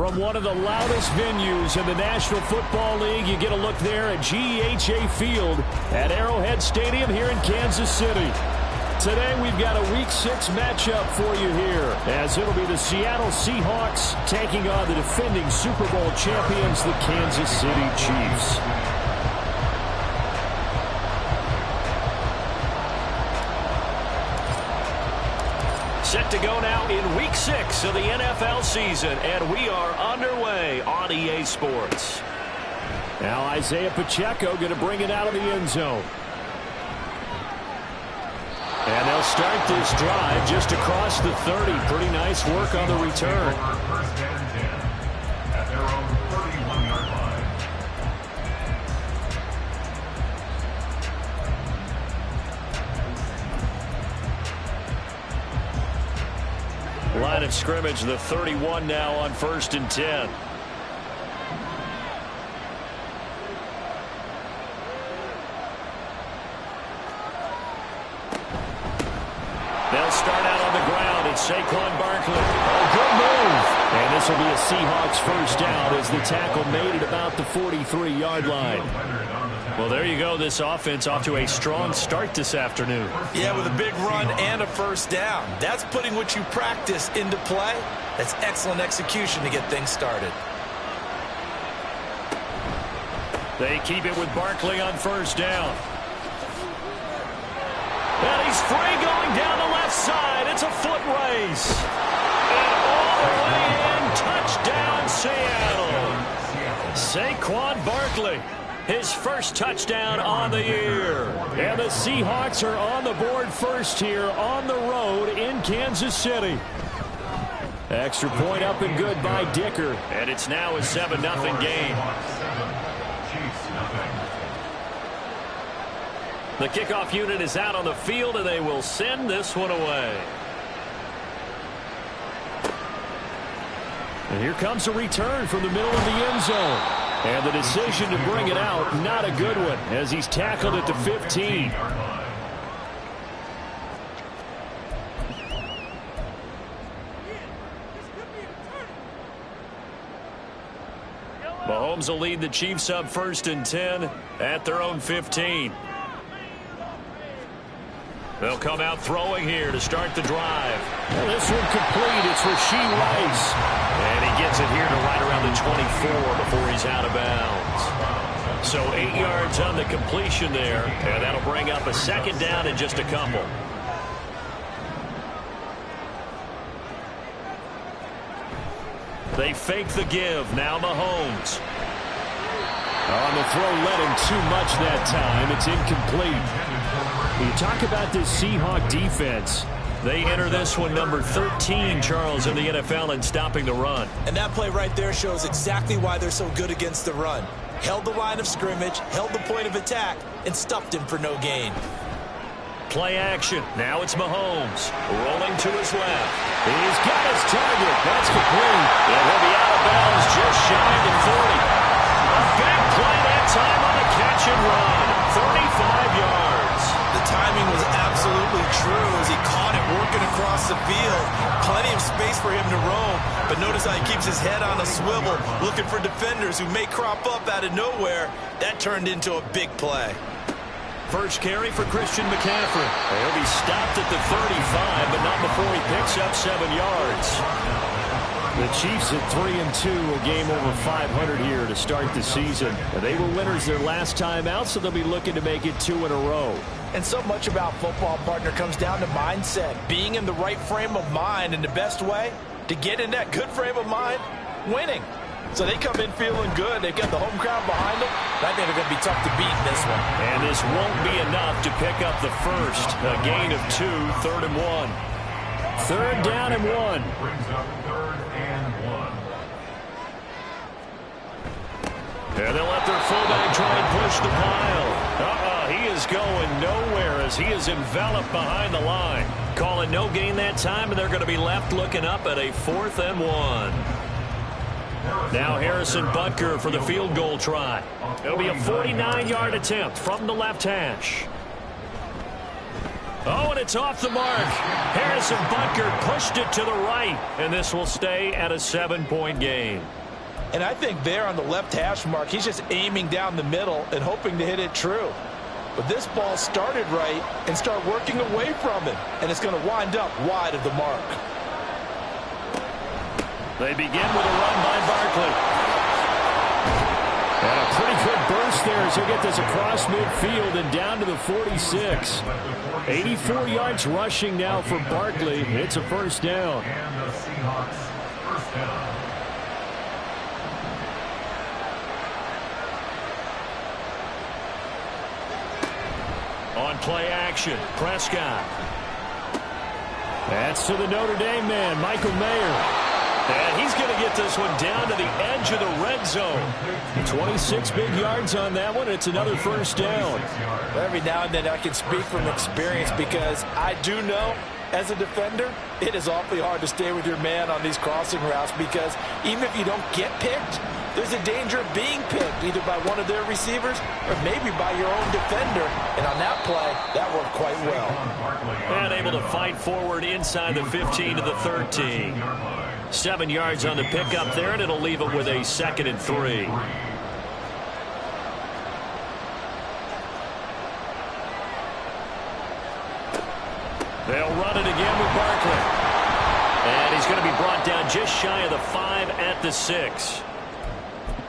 From one of the loudest venues in the National Football League, you get a look there at GEHA Field at Arrowhead Stadium here in Kansas City. Today we've got a Week 6 matchup for you here, as it'll be the Seattle Seahawks taking on the defending Super Bowl champions, the Kansas City Chiefs. Set to go now in Week 6 of the NFL season, and we are underway on EA Sports. Now Isaiah Pacheco going to bring it out of the end zone. And they'll start this drive just across the 30. Pretty nice work on the return. First down and 10 at their own 31-yard line. Line of scrimmage, the 31 now on 1st and 10. They'll start out on the ground. It's Saquon Barkley. Oh, good move. And this will be a Seahawks first down as the tackle made at about the 43-yard line. Well, there you go. This offense off to a strong start this afternoon. Yeah, with a big run and a first down. That's putting what you practice into play. That's excellent execution to get things started. They keep it with Barkley on first down. And he's free going down the left side. It's a foot race. And all the way in, touchdown Seattle. Saquon Barkley, his first touchdown on the year. And the Seahawks are on the board first here on the road in Kansas City. Extra point up and good by Dicker. And it's now a 7-0 game. The kickoff unit is out on the field, and they will send this one away. And here comes a return from the middle of the end zone. And the decision to bring it out, not a good one, as he's tackled at the 15. Mahomes will lead the Chiefs up 1st and 10 at their own 15. They'll come out throwing here to start the drive. Well, this one complete. It's Rashee Rice. And he gets it here to right around the 24 before he's out of bounds. So 8 yards on the completion there. And that'll bring up a second down in just a couple. They fake the give. Now Mahomes. On the throw, led him too much that time. It's incomplete. You talk about this Seahawk defense. They enter this one number 13, Charles, in the NFL in stopping the run. And that play right there shows exactly why they're so good against the run. Held the line of scrimmage, held the point of attack, and stuffed him for no gain. Play action. Now it's Mahomes. Rolling to his left. He's got his target. That's complete. And he'll be out of bounds just shy of the 40. A big play that time on the catch and run. 35 yards. The timing was absolutely true as he caught it working across the field. Plenty of space for him to roam, but notice how he keeps his head on a swivel, looking for defenders who may crop up out of nowhere. That turned into a big play. First carry for Christian McCaffrey. He'll be stopped at the 35, but not before he picks up 7 yards. The Chiefs at 3-2, a game over 500 here to start the season. They were winners their last time out, so they'll be looking to make it 2 in a row. And so much about football, partner, comes down to mindset. Being in the right frame of mind, and the best way to get in that good frame of mind, winning. So they come in feeling good. They've got the home crowd behind them. I think they're going to be tough to beat in this one. And this won't be enough to pick up the first. A gain of 2, 3rd and 1. 3rd down and 1. Brings up 3rd and 1. And they'll let their fullback try and push the pile. He is going nowhere as he is enveloped behind the line. Calling no gain that time, and they're going to be left looking up at a 4th and 1. Now Harrison Butker for the field goal try. It'll be a 49-yard attempt from the left hash. Oh, and it's off the mark. Harrison Butker pushed it to the right, and this will stay at a 7-point game. And I think there on the left hash mark, he's just aiming down the middle and hoping to hit it true. But this ball started right and started working away from him, and it's going to wind up wide of the mark. They begin with a run by Barkley. And a pretty good burst there as he'll get this across midfield and down to the 46. 84 yards rushing now for Barkley. It's a first down. And the Seahawks first down. On play action, Prescott. That's to the Notre Dame man, Michael Mayer. And he's going to get this one down to the edge of the red zone. 26 big yards on that one. It's another first down. Every now and then I can speak from experience because I do know as a defender, it is awfully hard to stay with your man on these crossing routes because even if you don't get picked, there's a danger of being picked either by one of their receivers or maybe by your own defender. And on that play, that worked quite well. And able to fight forward inside the 15 to the 13. 7 yards on the pickup there, and it'll leave it with a 2nd and 3. They'll run it again with Barkley. And he's going to be brought down just shy of the 5 at the 6.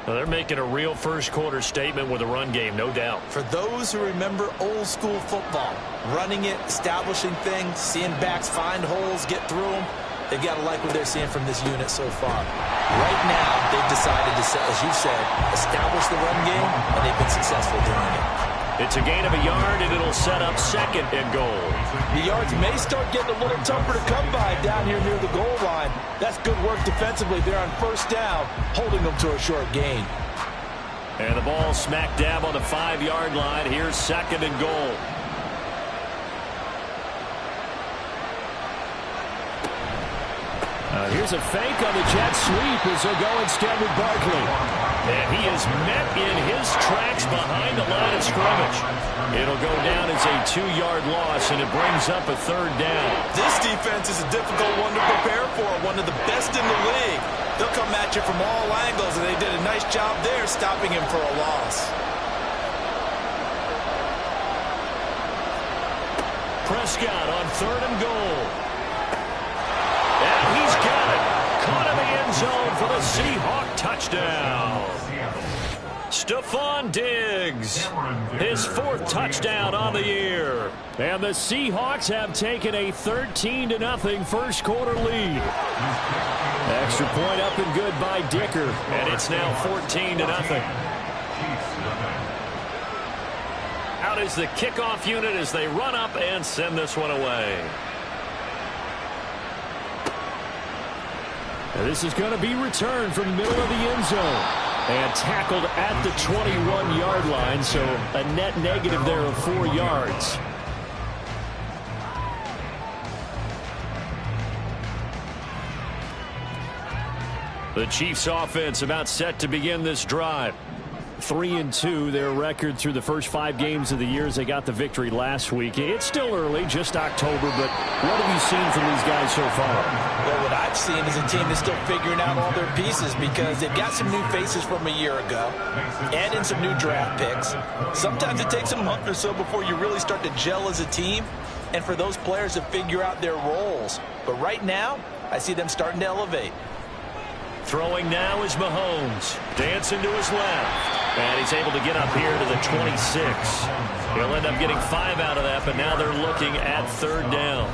Well, they're making a real first quarter statement with a run game, no doubt. For those who remember old school football, running it, establishing things, seeing backs find holes, get through them, they've got to like what they're seeing from this unit so far. Right now, they've decided to, as you said, establish the run game, and they've been successful doing it. It's a gain of a yard, and it'll set up 2nd and goal. The yards may start getting a little tougher to come by down here near the goal line. That's good work defensively there on first down, holding them to a short gain. And the ball smack dab on the 5-yard line. Here's 2nd and goal. Here's a fake on the jet sweep as they'll go instead with Barkley. And he is met in his tracks behind the line of scrimmage. It'll go down as a 2-yard loss, and it brings up a 3rd down. This defense is a difficult one to prepare for, one of the best in the league. They'll come at you from all angles, and they did a nice job there stopping him for a loss. Prescott on 3rd and goal. And he's got it. Caught in the end zone for the Seahawk touchdown. Stephon Diggs, his 4th touchdown on the year. And the Seahawks have taken a 13-0 first quarter lead. Extra point up and good by Dicker. And it's now 14-0. Out is the kickoff unit as they run up and send this one away. And this is going to be returned from the middle of the end zone. And tackled at the 21-yard line, so a net negative there of 4 yards. The Chiefs offense about set to begin this drive. 3-2, their record through the first 5 games of the year as they got the victory last week. It's still early, just October, but what have you seen from these guys so far? Well, what I've seen is a team that's still figuring out all their pieces because they've got some new faces from a year ago, add in some new draft picks. Sometimes it takes a month or so before you really start to gel as a team and for those players to figure out their roles. But right now, I see them starting to elevate. Throwing now is Mahomes. Dancing to his left. And he's able to get up here to the 26. He'll end up getting 5 out of that, but now they're looking at 3rd down.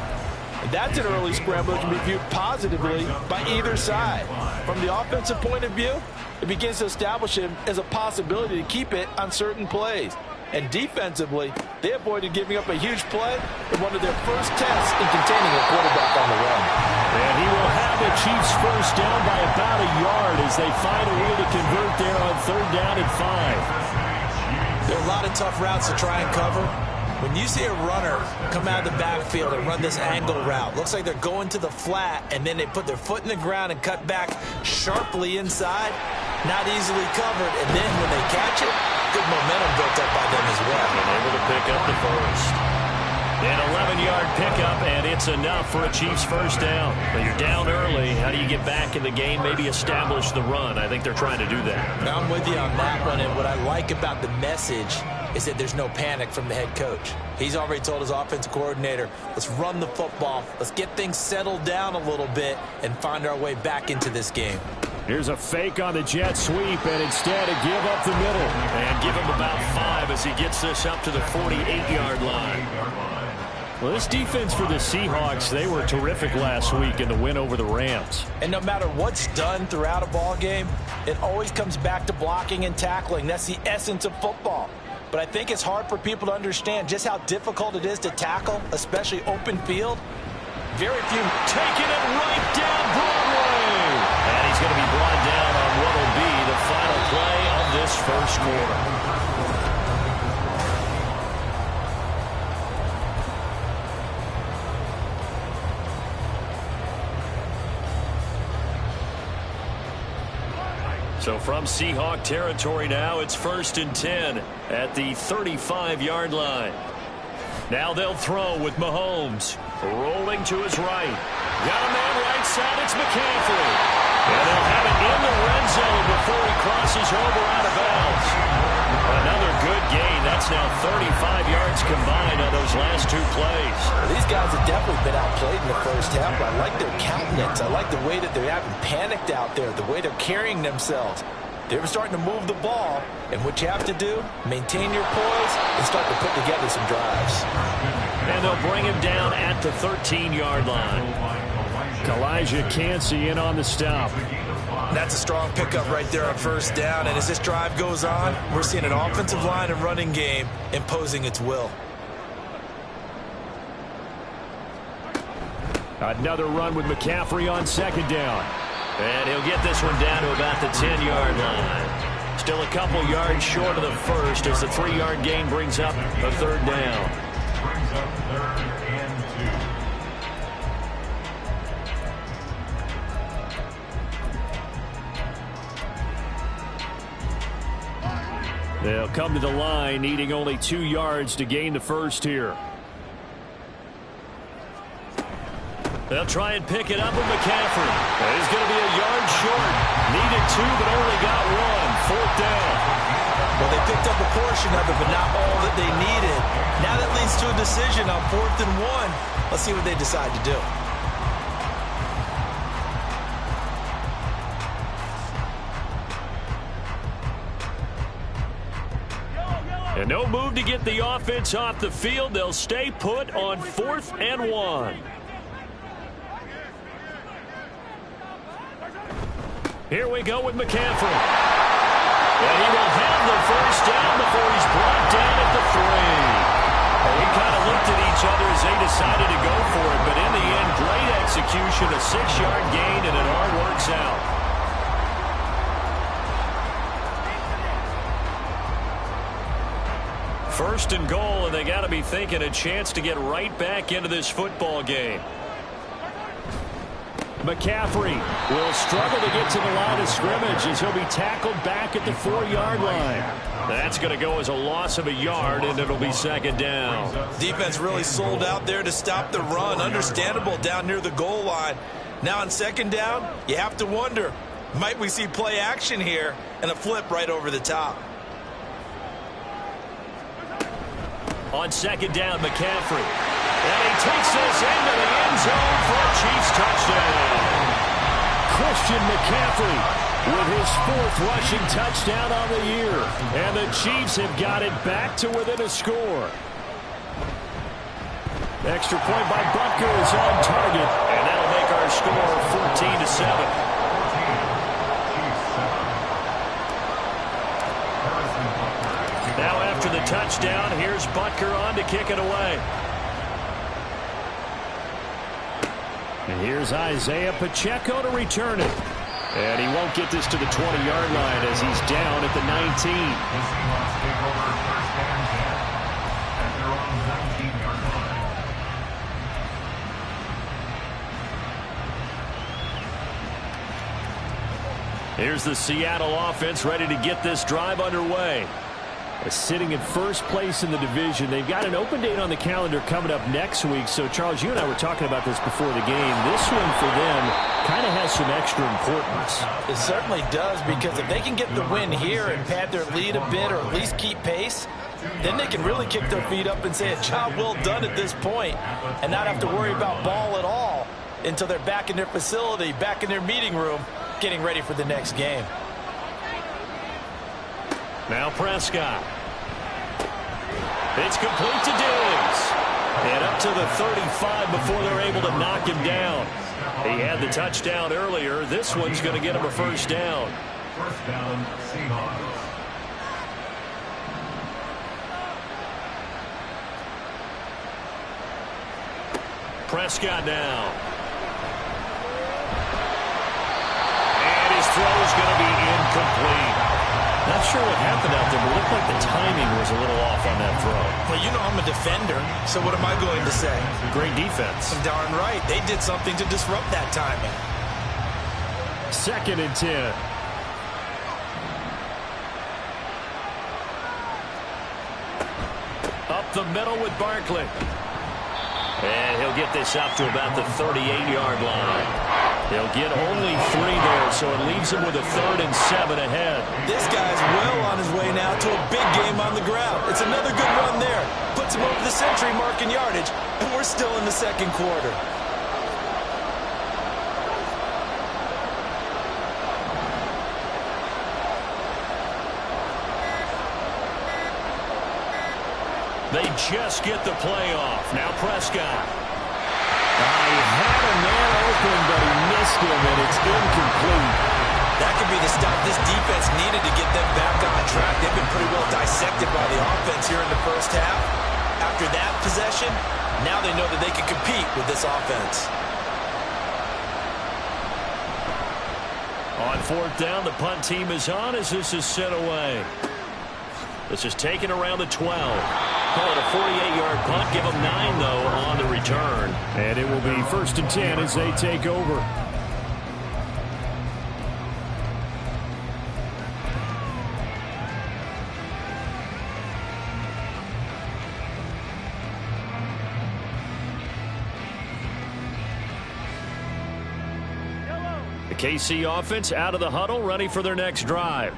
That's an early scramble that can be viewed positively by either side. From the offensive point of view, it begins to establish him as a possibility to keep it on certain plays. And defensively, they avoided giving up a huge play in one of their first tests in containing a quarterback on the run. And he will have the Chiefs first down by about a yard as they find a way to convert there on 3rd down and 5. There are a lot of tough routes to try and cover. When you see a runner come out of the backfield and run this angle route, looks like they're going to the flat, and then they put their foot in the ground and cut back sharply inside, not easily covered, and then when they catch it, good momentum built up by them as well. And able to pick up the first. An 11-yard pickup, and it's enough for a Chiefs first down. But you're down early. How do you get back in the game, maybe establish the run? I think they're trying to do that. I'm with you on that one, and what I like about the message is that there's no panic from the head coach. He's already told his offensive coordinator, let's run the football, let's get things settled down a little bit and find our way back into this game. Here's a fake on the jet sweep, and instead a give up the middle. And give him about 5 as he gets this up to the 48-yard line. Well, this defense for the Seahawks, they were terrific last week in the win over the Rams. And no matter what's done throughout a ball game, it always comes back to blocking and tackling. That's the essence of football. But I think it's hard for people to understand just how difficult it is to tackle, especially open field. Very few taking it right down Broadway. And he's going to be brought down on what will be the final play of this first quarter. So from Seahawk territory now, it's 1st and 10 at the 35-yard line. Now they'll throw with Mahomes rolling to his right. Got a man right side, it's McCaffrey. And they'll have it in the red zone before he crosses over out of bounds. Another good gain. That's now 35 yards combined on those last 2 plays. Well, these guys have definitely been outplayed in the first half, but I like their countenance. I like the way that they haven't panicked out there, the way they're carrying themselves. They're starting to move the ball, and what you have to do, maintain your poise and start to put together some drives. And they'll bring him down at the 13-yard line. Elijah Cansey in on the stop. That's a strong pickup right there on first down, and as this drive goes on, we're seeing an offensive line and running game imposing its will. Another run with McCaffrey on 2nd down. And he'll get this one down to about the 10-yard line. Still a couple yards short of the first as the 3-yard gain brings up a 3rd down. Brings up 3rd and 2. They'll come to the line needing only 2 yards to gain the first here. They'll try and pick it up with McCaffrey. He's going to be a yard short. Needed 2, but only got 1. 4th down. Well, they picked up a portion of it, but not all that they needed. Now that leads to a decision on 4th and 1. Let's see what they decide to do. And no move to get the offense off the field. They'll stay put on 4th and 1. Here we go with McCaffrey. And he will have the first down before he's brought down at the 3. They kind of looked at each other as they decided to go for it. But in the end, great execution, a 6-yard gain, and it all works out. First and goal, and they got to be thinking a chance to get right back into this football game. McCaffrey will struggle to get to the line of scrimmage as he'll be tackled back at the 4-yard line. That's going to go as a loss of a yard, and it'll be 2nd down. Defense really sold out there to stop the run. Understandable down near the goal line. Now on 2nd down, you have to wonder, might we see play action here and a flip right over the top? On 2nd down, McCaffrey. And he takes this into the end zone for a Chiefs touchdown. Christian McCaffrey with his 4th rushing touchdown on the year. And the Chiefs have got it back to within a score. Extra point by Butker is on target. And that'll make our score 14-7. Now after the touchdown, here's Butker on to kick it away. And here's Isaiah Pacheco to return it. And he won't get this to the 20-yard line as he's down at the 19. Here's the Seattle offense ready to get this drive underway. Sitting in first place in the division. They've got an open date on the calendar coming up next week. So, Charles, you and I were talking about this before the game. This one for them kind of has some extra importance. It certainly does, because if they can get the win here and pad their lead a bit or at least keep pace, then they can really kick their feet up and say a job well done at this point and not have to worry about ball at all until they're back in their facility, back in their meeting room, getting ready for the next game. Now Prescott. It's complete to Diggs. And up to the 35 before they're able to knock him down. He had the touchdown earlier. This one's going to get him a first down. First down, Seahawks. Prescott now. And his throw is going to be incomplete. Not sure what happened out there, but it looked like the timing was a little off on that throw. Well, you know I'm a defender, so what am I going to say? Great defense. Darn right. They did something to disrupt that timing. 2nd and 10. Up the middle with Barkley. And he'll get this up to about the 38-yard line. They'll get only 3 there, so it leaves him with a 3rd and 7 ahead. This guy's well on his way now to a big game on the ground. It's another good run there. Puts him over the century mark in yardage, and we're still in the second quarter. They just get the play off. Now Prescott. He had a man open, but he missed him, and it's incomplete. That could be the stop this defense needed to get them back on track. They've been pretty well dissected by the offense here in the first half. After that possession, now they know that they can compete with this offense. On 4th down, the punt team is on as this is sent away. This is taken around the 12. Call it a 48-yard punt. Give them 9, though, on the return. And it will be 1st and 10 as they take over. The KC offense out of the huddle, ready for their next drive.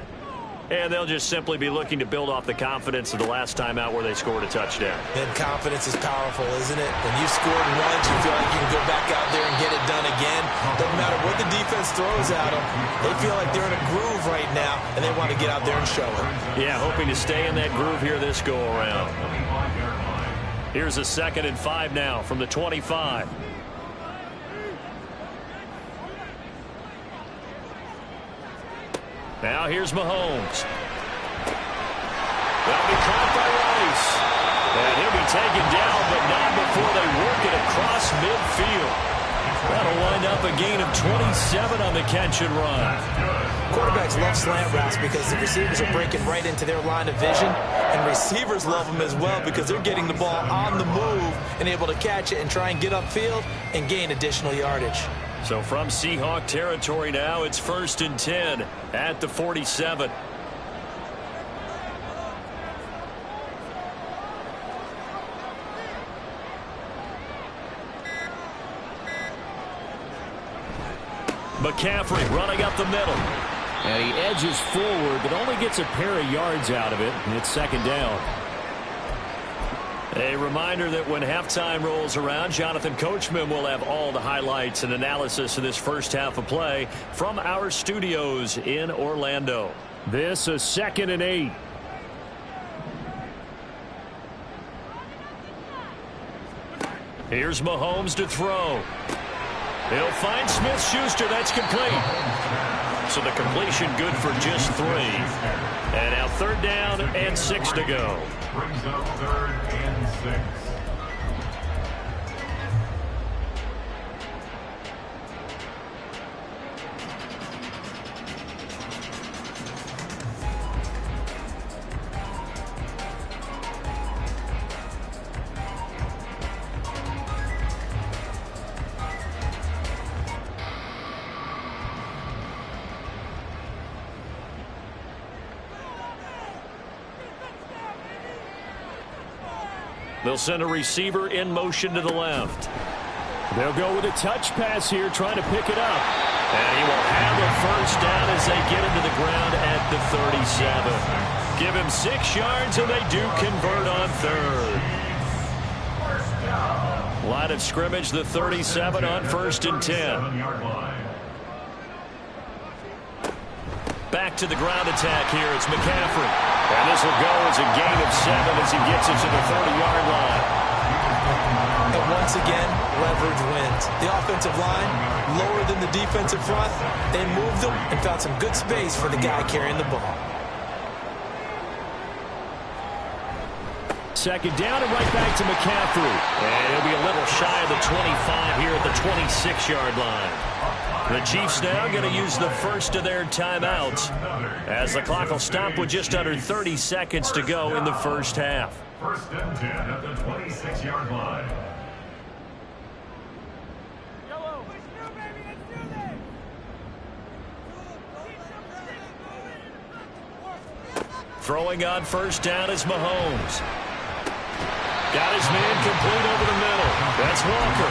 And they'll just simply be looking to build off the confidence of the last time out where they scored a touchdown. And confidence is powerful, isn't it? When you scored once, you feel like you can go back out there and get it done again. Doesn't matter what the defense throws at them. They feel like they're in a groove right now, and they want to get out there and show it. Yeah, hoping to stay in that groove here this go-around. Here's a 2nd and 5 now from the 25. Now here's Mahomes. That'll be caught by Rice. And he'll be taken down, but not before they work it across midfield. That'll wind up a gain of 27 on the catch and run. Quarterbacks love slant routes because the receivers are breaking right into their line of vision, and receivers love them as well because they're getting the ball on the move and able to catch it and try and get upfield and gain additional yardage. So from Seahawk territory now, it's 1st and 10 at the 47. McCaffrey running up the middle. And he edges forward, but only gets a pair of yards out of it, and it's 2nd down. A reminder that when halftime rolls around, Jonathan Coachman will have all the highlights and analysis of this first half of play from our studios in Orlando. This is 2nd and 8. Here's Mahomes to throw. He'll find Smith-Schuster. That's complete. So the completion good for just 3. And now 3rd down and 6 to go. Brings up 3rd and 6. They'll send a receiver in motion to the left. They'll go with a touch pass here, trying to pick it up. And he will have a first down as they get into the ground at the 37. Give him 6 yards, and they do convert on third. Line of scrimmage, the 37 on 1st and 10. Back to the ground attack here. It's McCaffrey. And this will go as a gain of 7 as he gets it to the 30-yard line. And once again, leverage wins. The offensive line, lower than the defensive front. They moved them and found some good space for the guy carrying the ball. Second down and right back to McCaffrey. And he'll be a little shy of the 25 here at the 26-yard line. The Chiefs now going to use the first of their timeouts as the clock will stop with just under 30 seconds to go in the first half. 1st and 10 at the 26-yard line. Throwing on first down is Mahomes. Got his man complete over the middle. That's Walker.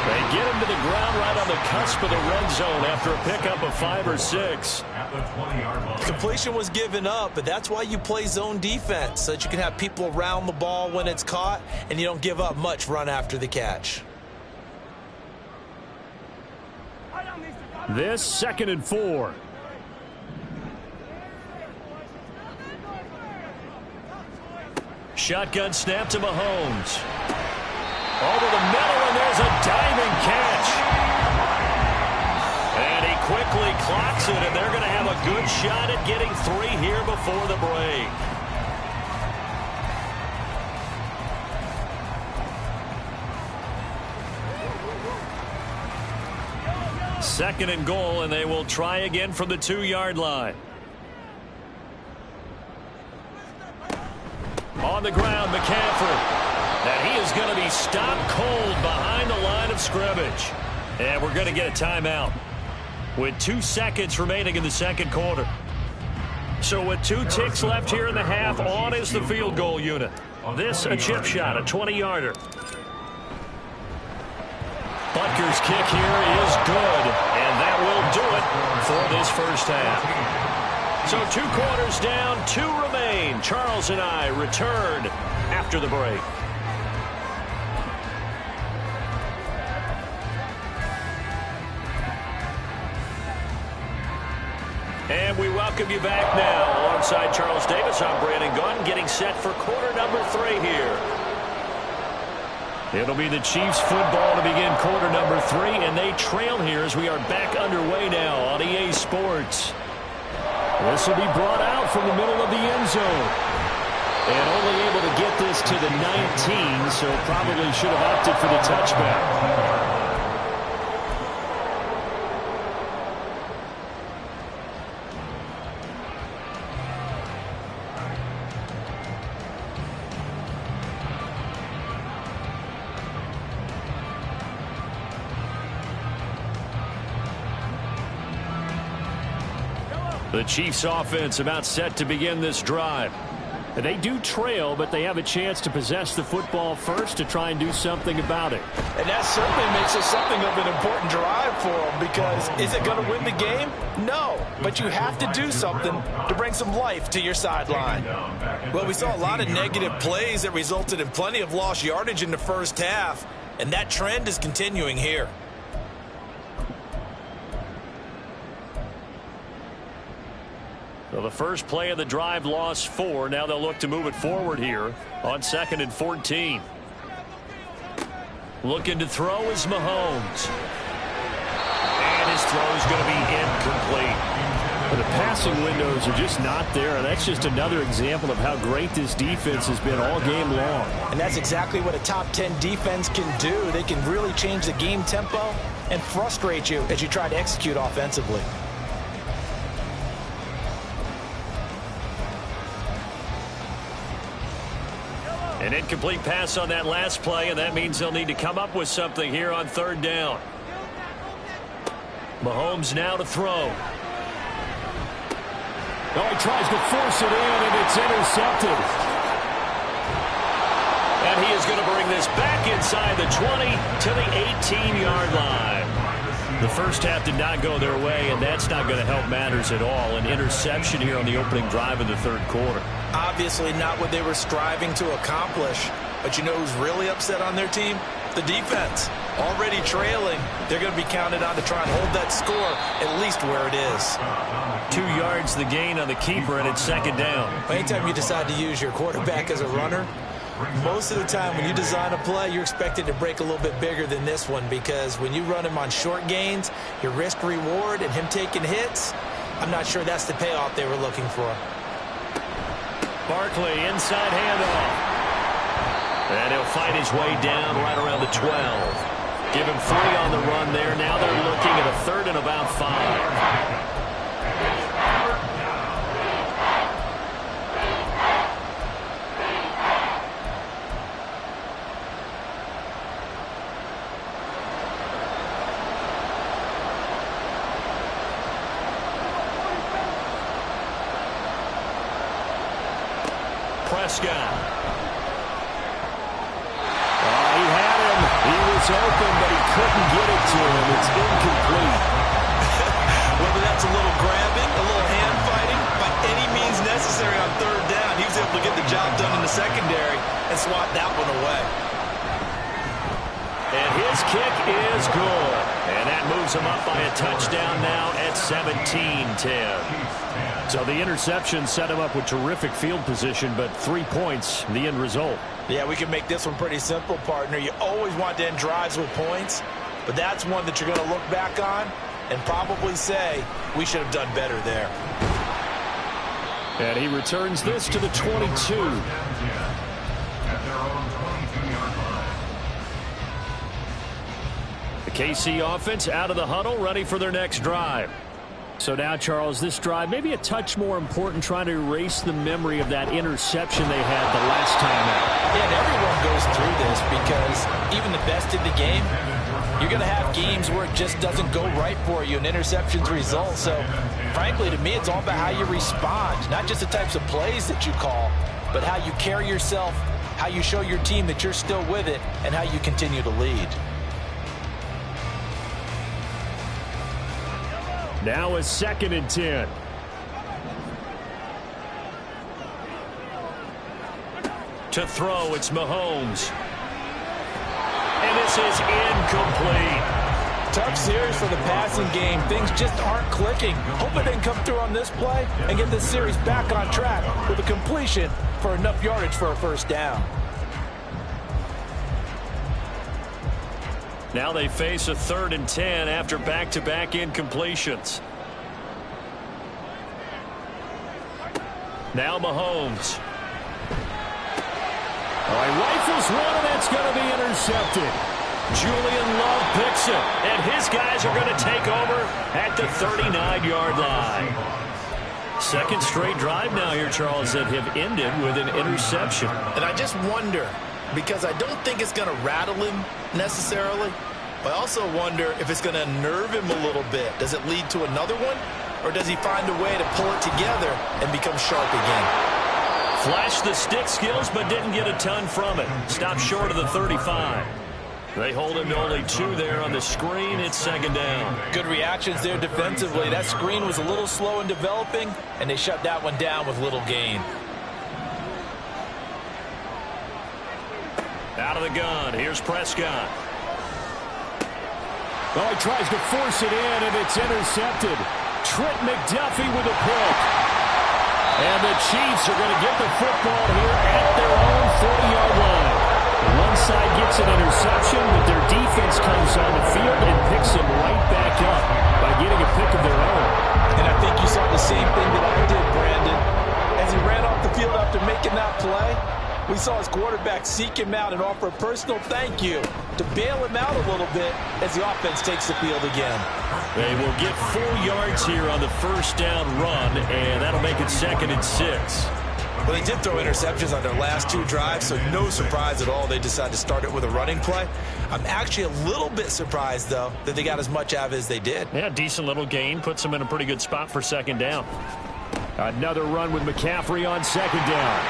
They get him to the ground right on the cusp of the red zone after a pickup of 5 or 6. At the 20-yard line. Completion was given up, but that's why you play zone defense, so that you can have people around the ball when it's caught, and you don't give up much run after the catch. This 2nd and 4. Shotgun snap to Mahomes. Over the middle, and there's a diving catch. And he quickly clocks it, and they're going to have a good shot at getting 3 here before the break. Second and goal, and they will try again from the 2-yard line. On the ground, McCaffrey. And he is going to be stopped cold behind the line of scrimmage. And we're going to get a timeout with 2 seconds remaining in the second quarter. So with 2 ticks left here in the half, on is the field goal unit. This a chip shot, a 20-yarder. Butker's kick here is good, and that will do it for this first half. So 2 quarters down, 2 remain. Charles and I return after the break. And we welcome you back now. Alongside Charles Davis, I'm Brandon Gunn, getting set for quarter number 3 here. It'll be the Chiefs football to begin quarter number 3, and they trail here as we are back underway now on EA Sports. This will be brought out from the middle of the end zone. And only able to get this to the 19, so probably should have opted for the touchback. The Chiefs offense about set to begin this drive. They do trail, but they have a chance to possess the football first to try and do something about it. And that certainly makes it something of an important drive for them, because is it going to win the game? No, but you have to do something to bring some life to your sideline. Well, we saw a lot of negative plays that resulted in plenty of lost yardage in the first half, and that trend is continuing here. So the first play of the drive lost 4. Now they'll look to move it forward here on 2nd and 14. Looking to throw is Mahomes. And his throw is going to be incomplete. The passing windows are just not there, and that's just another example of how great this defense has been all game long. And that's exactly what a top 10 defense can do. They can really change the game tempo and frustrate you as you try to execute offensively. An incomplete pass on that last play, and that means they'll need to come up with something here on 3rd down. Mahomes now to throw. Oh, he tries to force it in, and it's intercepted. And And he is going to bring this back inside the 20 to the 18-yard line. The first half did not go their way, and that's not going to help matters at all. An interception here on the opening drive of the third quarter. Obviously not what they were striving to accomplish. But you know who's really upset on their team? The defense. Already trailing. They're going to be counted on to try and hold that score at least where it is. 2 yards the gain on the keeper, and it's second down. Anytime you decide to use your quarterback as a runner, most of the time when you design a play, you're expected to break a little bit bigger than this one, because when you run him on short gains, your risk-reward and him taking hits, I'm not sure that's the payoff they were looking for. Barkley, inside handoff. And he'll fight his way down right around the 12. Give him 3 on the run there. Now they're looking at a third and about 5. Prescott. He had him. He was open, but he couldn't get it to him. It's incomplete. Whether that's a little grabbing, a little hand fighting, by any means necessary on third down, he was able to get the job done in the secondary and swat that one away. And his kick is good. And that moves him up by a touchdown now at 17-10. So the interception set him up with terrific field position, but 3 points, the end result. Yeah, we can make this one pretty simple, partner. You always want to end drives with points, but that's one that you're going to look back on and probably say, we should have done better there. And he returns this to the 22. The KC offense out of the huddle, ready for their next drive. So now, Charles, this drive may be a touch more important, trying to erase the memory of that interception they had the last time out. Yeah, and everyone goes through this, because even the best in the game, you're going to have games where it just doesn't go right for you and interceptions result. So, frankly, to me, it's all about how you respond, not just the types of plays that you call, but how you carry yourself, how you show your team that you're still with it, and how you continue to lead. Now a 2nd and 10. To throw, it's Mahomes. And this is incomplete. Tough series for the passing game. Things just aren't clicking. Hope it didn't come through on this play and get this series back on track with a completion for enough yardage for a first down. Now they face a 3rd and 10 after back-to-back incompletions. Now Mahomes. He rifles one, and that's going to be intercepted. Julian Love picks it, and his guys are going to take over at the 39-yard line. Second straight drive now here, Charles, that have ended with an interception. And I just wonder, because I don't think it's going to rattle him necessarily, but I also wonder if it's going to nerve him a little bit. Does it lead to another one, or does he find a way to pull it together and become sharp again? Flashed the stick skills, but didn't get a ton from it. Stopped short of the 35. They hold him to only 2 there on the screen. It's second down. Good reactions there defensively. That screen was a little slow in developing, and they shut that one down with little gain. Out of the gun. Here's Prescott. Oh, he tries to force it in, and it's intercepted. Trent McDuffie with a pick. And the Chiefs are going to get the football here at their own 40-yard line. One side gets an interception, but their defense comes on the field and picks him right back up by getting a pick of their own. And I think you saw the same thing that I did, Brandon. As he ran off the field after making that play, we saw his quarterback seek him out and offer a personal thank you to bail him out a little bit as the offense takes the field again. They will get 4 yards here on the first down run, and that'll make it 2nd and 6. Well, they did throw interceptions on their last 2 drives, so no surprise at all they decided to start it with a running play. I'm actually a little bit surprised, though, that they got as much out of it as they did. Yeah, decent little gain. Puts them in a pretty good spot for second down. Another run with McCaffrey on second down.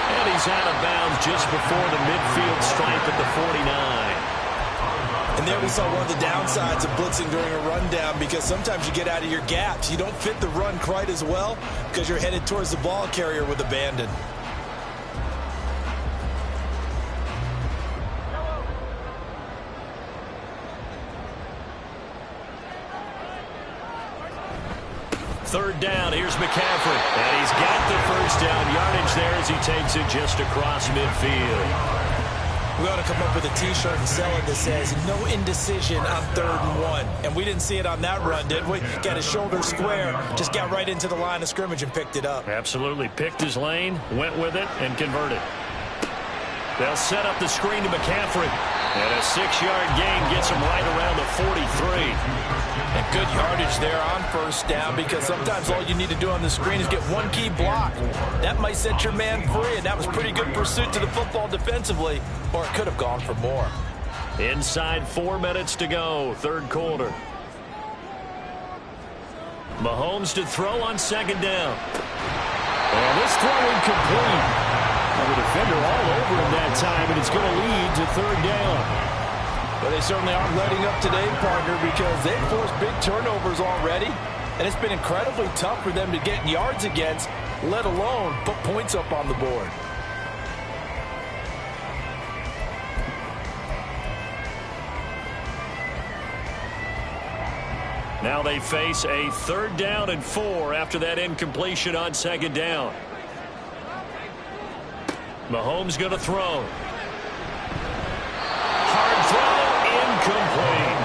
And he's out of bounds just before the midfield stripe at the 49. And there we saw one of the downsides of blitzing during a rundown, because sometimes you get out of your gaps. You don't fit the run quite as well because you're headed towards the ball carrier with abandon. Third down, here's McCaffrey. And he's got the first down yardage there as he takes it just across midfield. We ought to come up with a T-shirt and sell it that says, no indecision on 3rd and 1. And we didn't see it on that run, did we? Got his shoulder square, just got right into the line of scrimmage and picked it up. Absolutely. Picked his lane, went with it, and converted. They'll set up the screen to McCaffrey. And a 6-yard gain gets him right around the 43. And good yardage there on first down, because sometimes all you need to do on the screen is get one key block. That might set your man free, and that was pretty good pursuit to the football defensively, or it could have gone for more. Inside 4 minutes to go, third quarter. Mahomes to throw on second down. And this throw incomplete. The defender all over him that time, and it's going to lead to third down. But they certainly aren't letting up today, partner, because they've forced big turnovers already, and it's been incredibly tough for them to get yards against, let alone put points up on the board. Now they face a 3rd down and 4 after that incompletion on second down. Mahomes going to throw. Hard throw, incomplete.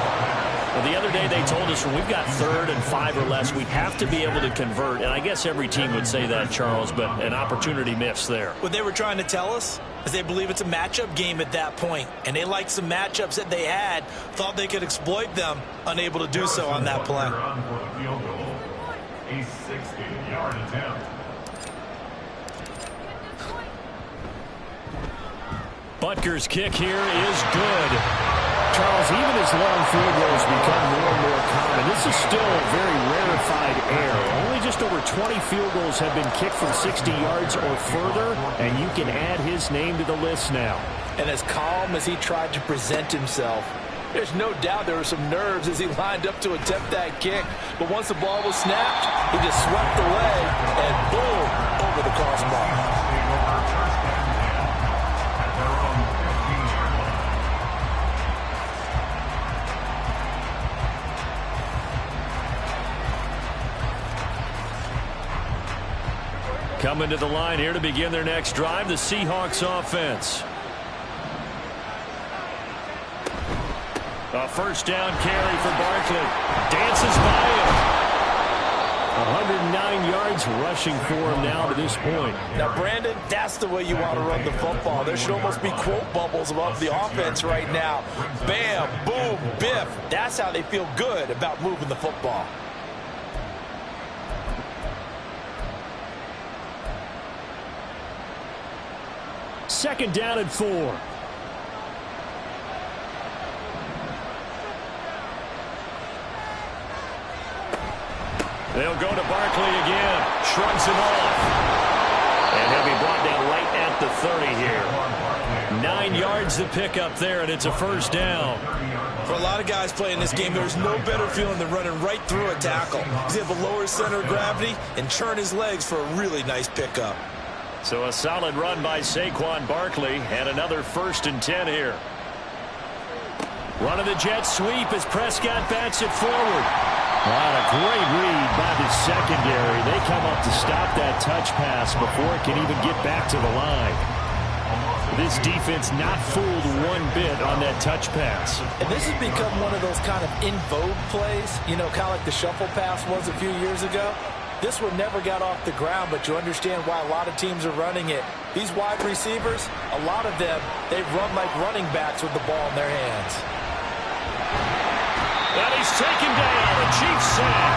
Well, the other day they told us when we've got 3rd and 5 or less, we have to be able to convert. And I guess every team would say that, Charles, but an opportunity missed there. What they were trying to tell us is they believe it's a matchup game at that point. And they liked some matchups that they had, thought they could exploit them, unable to do so on that play. A 60-yard attempt. Butker's kick here is good. Charles, even as long field goals become more and more common, this is still a very rarefied air. Only just over 20 field goals have been kicked from 60 yards or further, and you can add his name to the list now. And as calm as he tried to present himself, there's no doubt there were some nerves as he lined up to attempt that kick. But once the ball was snapped, he just swept away and boom, over the crossbar. Coming to the line here to begin their next drive, the Seahawks offense. A first down carry for Barkley. Dances by him. 109 yards rushing for him now to this point. Now, Brandon, that's the way you want to run the football. There should almost be quote bubbles above the offense right now. Bam, boom, biff. That's how they feel good about moving the football. Second down and 4. They'll go to Barkley again. Shrugs him off. And he'll be brought down right at the 30 here. 9 yards to pick up there, and it's a first down. For a lot of guys playing this game, there's no better feeling than running right through a tackle. He's able to lower his center of gravity and churn his legs for a really nice pickup. So a solid run by Saquon Barkley, and another 1st and 10 here. Run of the jet sweep as Prescott bats it forward. What a great read by the secondary. They come up to stop that touch pass before it can even get back to the line. This defense not fooled one bit on that touch pass. And this has become one of those kind of in vogue plays, you know, kind of like the shuffle pass was a few years ago. This one never got off the ground, but you understand why a lot of teams are running it. These wide receivers, a lot of them, they run like running backs with the ball in their hands. And he's taken down. A Chiefs sack.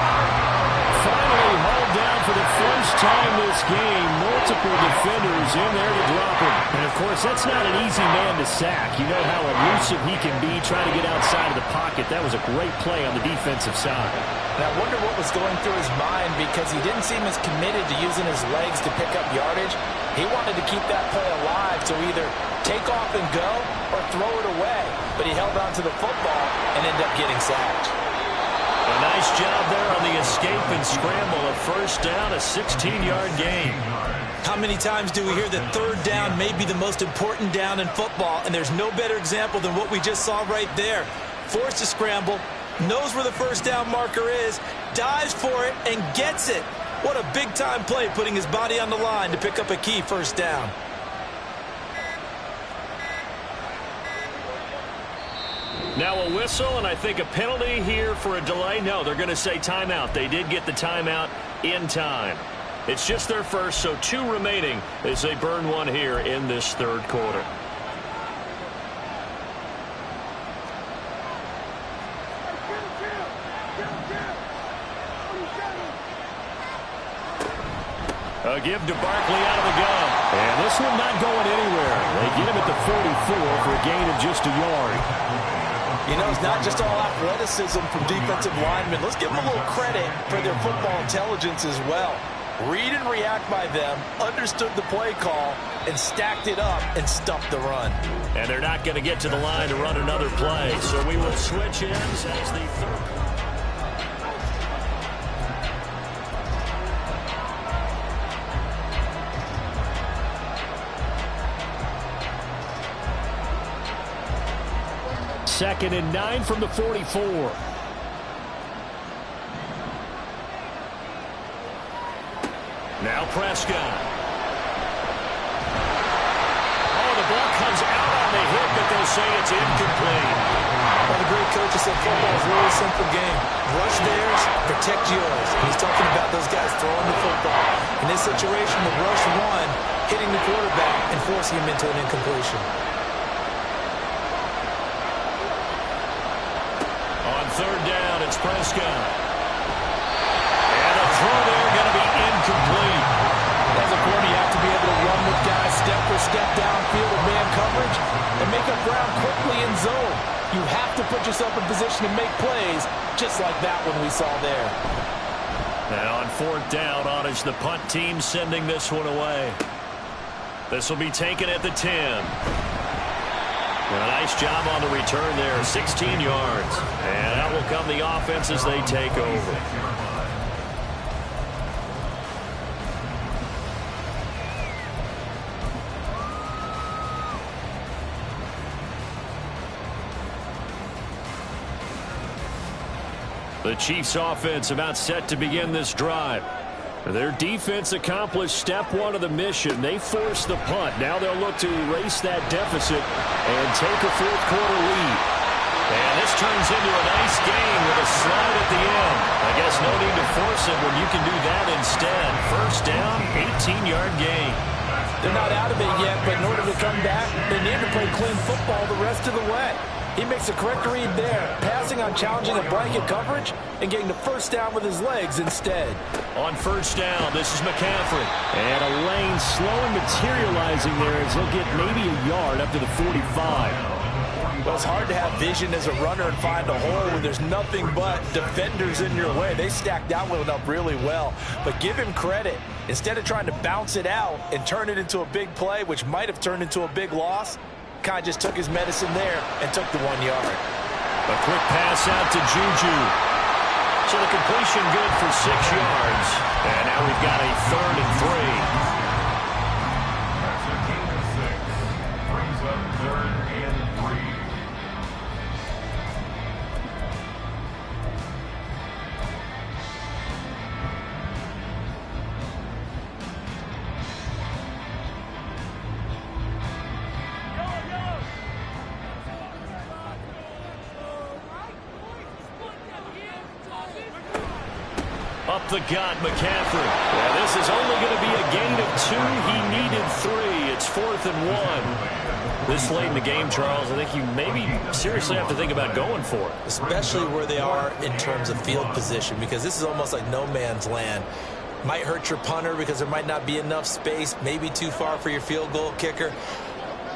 Finally hauled down for the first time this game, multiple defenders in there to drop him. And, of course, that's not an easy man to sack. You know how elusive he can be trying to get outside of the pocket. That was a great play on the defensive side. And I wonder what was going through his mind, because he didn't seem as committed to using his legs to pick up yardage. He wanted to keep that play alive, so either take off and go or throw it away. But he held on to the football and ended up getting sacked. A nice job there on the escape and scramble. A first down, a 16-yard gain. How many times do we hear that third down may be the most important down in football, and there's no better example than what we just saw right there. Forced to scramble, knows where the first down marker is, dives for it, and gets it. What a big-time play, putting his body on the line to pick up a key first down. Now a whistle, and I think a penalty here for a delay. No, they're going to say timeout. They did get the timeout in time. It's just their first, so 2 remaining as they burn one here in this third quarter. A give to Barkley out of the gun. And this one not going anywhere. They get him at the 44 for a gain of just a yard. You know, it's not just all athleticism from defensive linemen. Let's give them a little credit for their football intelligence as well. Read and react by them, understood the play call, and stacked it up and stuffed the run. And they're not going to get to the line to run another play, so we will switch ends as the third. Second and 9 from the 44. Now Prescott. Oh, the ball comes out on the hit, but they'll say it's incomplete. Well, the great coach said football is a really simple game. Rush theirs, protect yours. And he's talking about those guys throwing the football. In this situation, the rush one, hitting the quarterback and forcing him into an incompletion. Third down, it's Prescott. And a throw there going to be incomplete. As a corner, you have to be able to run with guys step for step downfield with man coverage and make up ground quickly in zone. You have to put yourself in position to make plays, just like that one we saw there. And on fourth down, on is the punt team sending this one away. This will be taken at the 10. A nice job on the return there, 16 yards. And out will come the offense as they take over. The Chiefs' offense about set to begin this drive. Their defense accomplished step one of the mission. They forced the punt. Now they'll look to erase that deficit and take a fourth quarter lead. And this turns into a nice game with a slide at the end. I guess no need to force it when you can do that instead. First down, 18-yard gain. They're not out of it yet, but in order to come back, they need to play clean football the rest of the way. He makes a correct read there, passing on challenging a blanket coverage and getting the first down with his legs instead. On first down, this is McCaffrey. And a lane slowly materializing there as he'll get maybe a yard up to the 45. Well, it's hard to have vision as a runner and find a hole when there's nothing but defenders in your way. They stacked that one up really well. But give him credit. Instead of trying to bounce it out and turn it into a big play, which might have turned into a big loss, kind of just took his medicine there and took the 1 yard. A quick pass out to Juju. So the completion good for 6 yards. And now we've got a 3rd and 3. That's a gain of 6. Brings up 3rd and 3. Up the gut, McCaffrey. Yeah, this is only going to be a gain of 2. He needed 3. It's 4th and 1. This late in the game, Charles, I think you maybe seriously have to think about going for it. Especially where they are in terms of field position, because this is almost like no man's land. Might hurt your punter because there might not be enough space, maybe too far for your field goal kicker.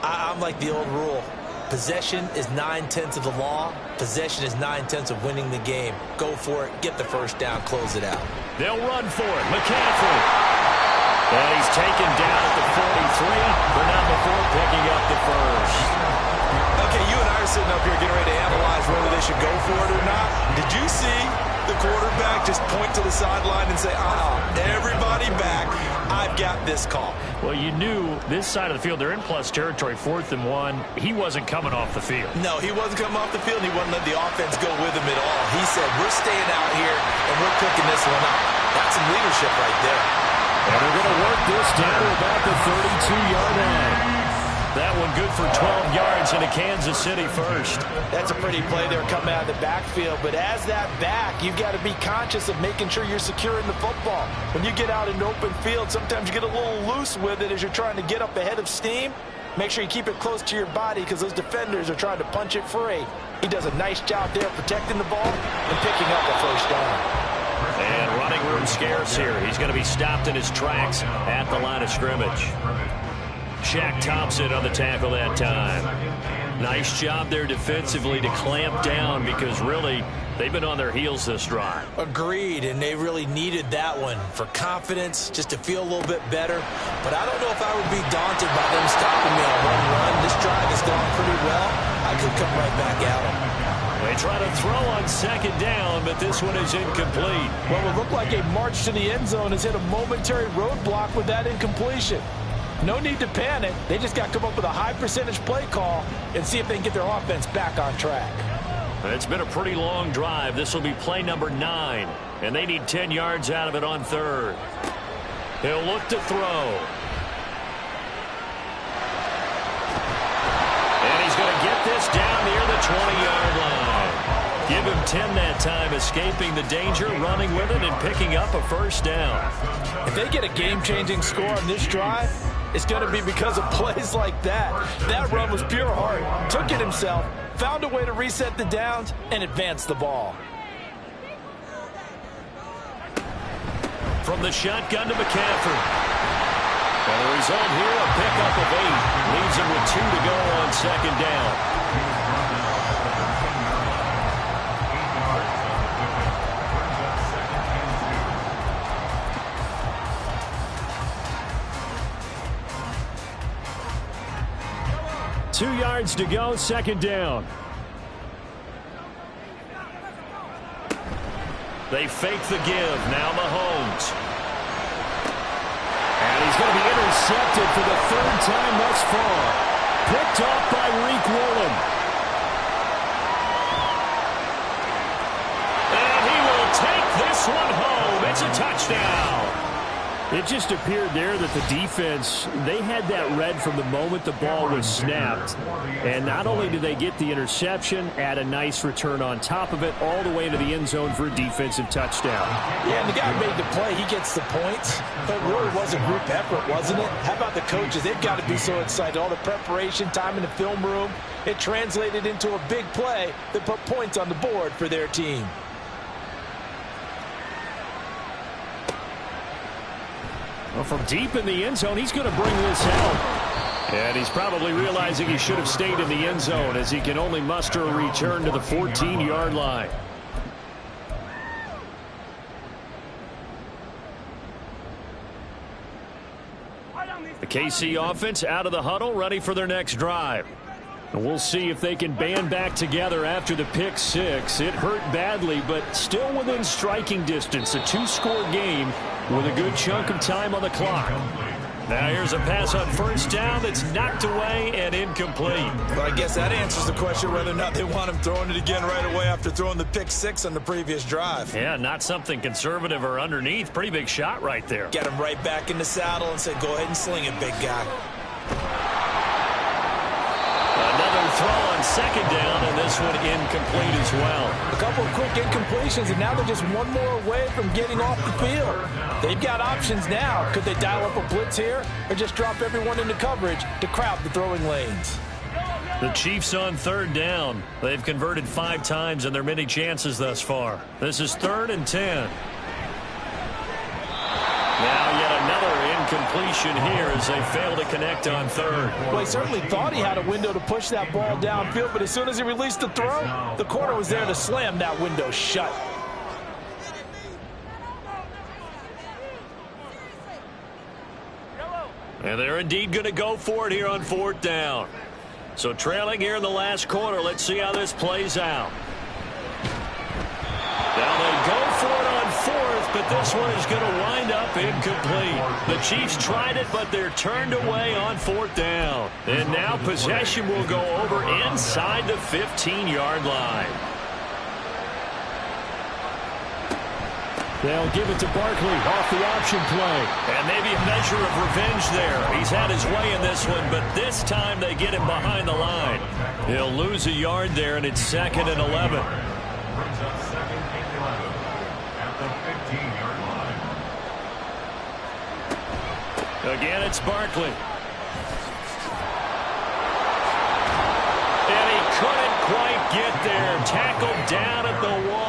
I'm like the old rule. Possession is 9/10 of the law. Possession is 9/10 of winning the game. Go for it. Get the first down. Close it out. They'll run for it. McCaffrey. And he's taken down at the 43, but not before picking up the first. Okay, you and I are sitting up here getting ready to analyze whether they should go for it or not. Did you see the quarterback just point to the sideline and say, everybody back, I've got this call? Well, you knew this side of the field, they're in plus territory, 4th and 1. He wasn't coming off the field. No, he wasn't coming off the field. He wouldn't let the offense go with him at all. He said, we're staying out here, and we're picking this one up. That's some leadership right there. And they're going to work this down to about the 32-yard line. That one good for 12 yards into Kansas City first. That's a pretty play there coming out of the backfield. But as that back, you've got to be conscious of making sure you're securing the football. When you get out in open field, sometimes you get a little loose with it as you're trying to get up ahead of steam. Make sure you keep it close to your body because those defenders are trying to punch it free. He does a nice job there protecting the ball and picking up a first down. And running room scarce here. He's going to be stopped in his tracks at the line of scrimmage. Shaq Thompson on the tackle that time. Nice job there defensively to clamp down because really they've been on their heels this drive. Agreed, and they really needed that one for confidence, just to feel a little bit better. But I don't know if I would be daunted by them stopping me on one run. This drive has gone pretty well. I could come right back at them. They try to throw on 2nd down, but this one is incomplete. Well, it looked like a march to the end zone has hit a momentary roadblock with that incompletion. No need to panic. They just got to come up with a high percentage play call and see if they can get their offense back on track. It's been a pretty long drive. This will be play number 9, and they need 10 yards out of it on 3rd. He'll look to throw. And he's going to get this down near the 20-yard line. Give him 10 that time, escaping the danger, running with it, and picking up a first down. If they get a game-changing score on this drive, it's going to be because of plays like that. That run was pure heart. Took it himself, found a way to reset the downs, and advance the ball. From the shotgun to McCaffrey. And the result here, a pickup of 8. Leaves him with 2 to go on 2nd down. Two yards to go, 2nd down. They fake the give. Now Mahomes. And he's going to be intercepted for the 3rd time thus far. Picked off by Reek Woolen. And he will take this one home. It's a touchdown. It just appeared there that the defense, they had that read from the moment the ball was snapped. And not only did they get the interception, add a nice return on top of it, all the way to the end zone for a defensive touchdown. Yeah, and the guy made the play. He gets the points. But it really was a group effort, wasn't it? How about the coaches? They've got to be so excited. All the preparation, time in the film room, it translated into a big play that put points on the board for their team. Well, from deep in the end zone, he's going to bring this out. And he's probably realizing he should have stayed in the end zone as he can only muster a return to the 14-yard line. The KC offense out of the huddle, ready for their next drive. And we'll see if they can band back together after the pick 6. It hurt badly, but still within striking distance. A 2-score game with a good chunk of time on the clock. Now here's a pass on 1st down that's knocked away and incomplete. Well, I guess that answers the question whether or not they want him throwing it again right away after throwing the pick 6 on the previous drive. Yeah, not something conservative or underneath. Pretty big shot right there. Get him right back in the saddle and say, go ahead and sling it, big guy. Another throw on 2nd down, and this one incomplete as well. A couple of quick incompletions, and now they're just one more away from getting off the field. They've got options now. Could they dial up a blitz here or just drop everyone into coverage to crowd the throwing lanes? The Chiefs on 3rd down. They've converted 5 times in their many chances thus far. This is 3rd and 10. completion here as they fail to connect on third. Well, he certainly thought he had a window to push that ball downfield, but as soon as he released the throw, the corner was there to slam that window shut. And they're indeed going to go for it here on fourth down. So trailing here in the last quarter. Let's see how this plays out. Now they go for it on fourth, but this one is going to wind up incomplete. The Chiefs tried it, but they're turned away on fourth down. And now possession will go over inside the 15-yard line. They'll give it to Barkley off the option play. And maybe a measure of revenge there. He's had his way in this one, but this time they get him behind the line. He'll lose a yard there, and it's 2nd and 11. Brings up 2nd and 11 at the 15-yard line. Again, it's Barkley. And he couldn't quite get there. Tackled down at the 1.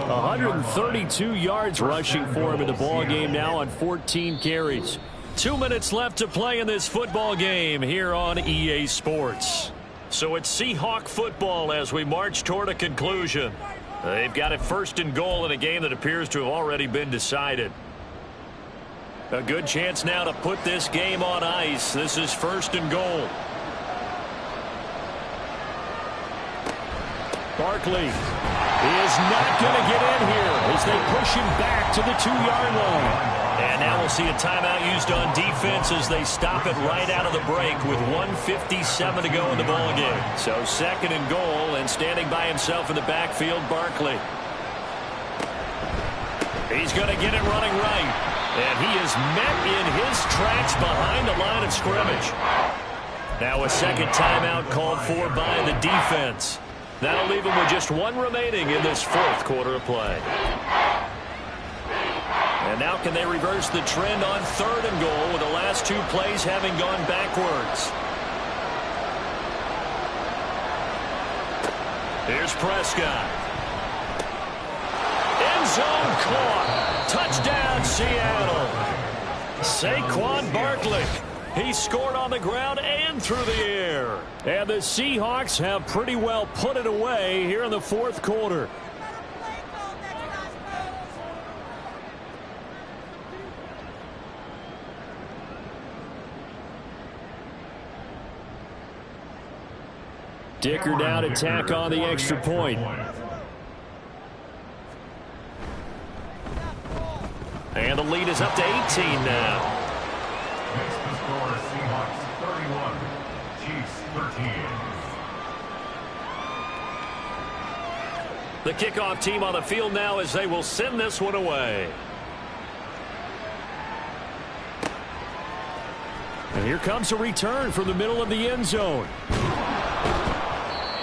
132 yards rushing for him in the ball game now on 14 carries. 2 minutes left to play in this football game here on EA Sports. So it's Seahawk football as we march toward a conclusion. They've got it 1st and goal in a game that appears to have already been decided. A good chance now to put this game on ice. This is 1st and goal. Barkley is not going to get in here as they push him back to the 2-yard line. And now we'll see a timeout used on defense as they stop it right out of the break with 1:57 to go in the ball game. So 2nd and goal, and standing by himself in the backfield, Barkley. He's going to get it running right. And he is met in his tracks behind the line of scrimmage. Now a second timeout called for by the defense. That'll leave him with just 1 remaining in this 4th quarter of play. And now can they reverse the trend on 3rd and goal with the last 2 plays having gone backwards? Here's Prescott. End zone caught. Touchdown, Seattle. Saquon Barkley. He scored on the ground and through the air. And the Seahawks have pretty well put it away here in the 4th quarter. Dicker down to tack on the extra point. And the lead is up to 18 now. Makes the score Seahawks 31, Chiefs 13. The kickoff team on the field now as they will send this one away. And here comes a return from the middle of the end zone.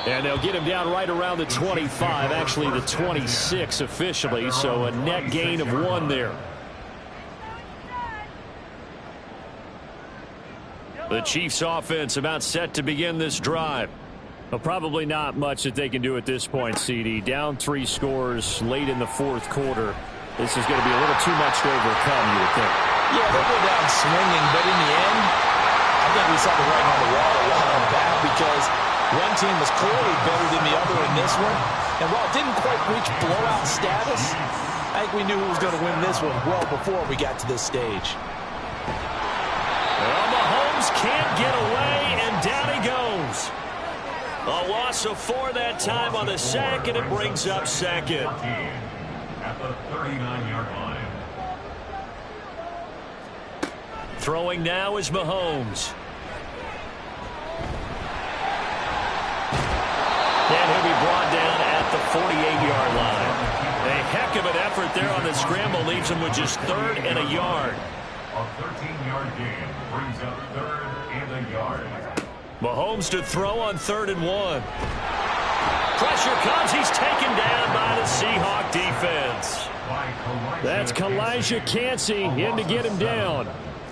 And they'll get him down right around the 25, actually the 26 officially, so a net gain of 1 there. The Chiefs offense about set to begin this drive. Well, probably not much that they can do at this point, CD. Down 3 scores late in the 4th quarter. This is going to be a little too much to overcome, you would think. Yeah, they'll go down swinging, but in the end, I think we saw the writing on the wall a while back because one team was clearly better than the other in this one. And while it didn't quite reach blowout status, I think we knew who was going to win this one well before we got to this stage. Well, Mahomes can't get away, and down he goes. A loss of 4 that time on the sack, and it brings up 2nd. At the 39-yard line. Throwing now is Mahomes. And he'll be brought down at the 48-yard line. A heck of an effort there on the scramble leaves him with just 3rd and a yard. A 13-yard gain brings up 3rd and a yard. Mahomes to throw on 3rd and 1. Pressure comes. He's taken down by the Seahawk defense. That's Kalijah Cansey in to get him down.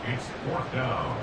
It's 4th down.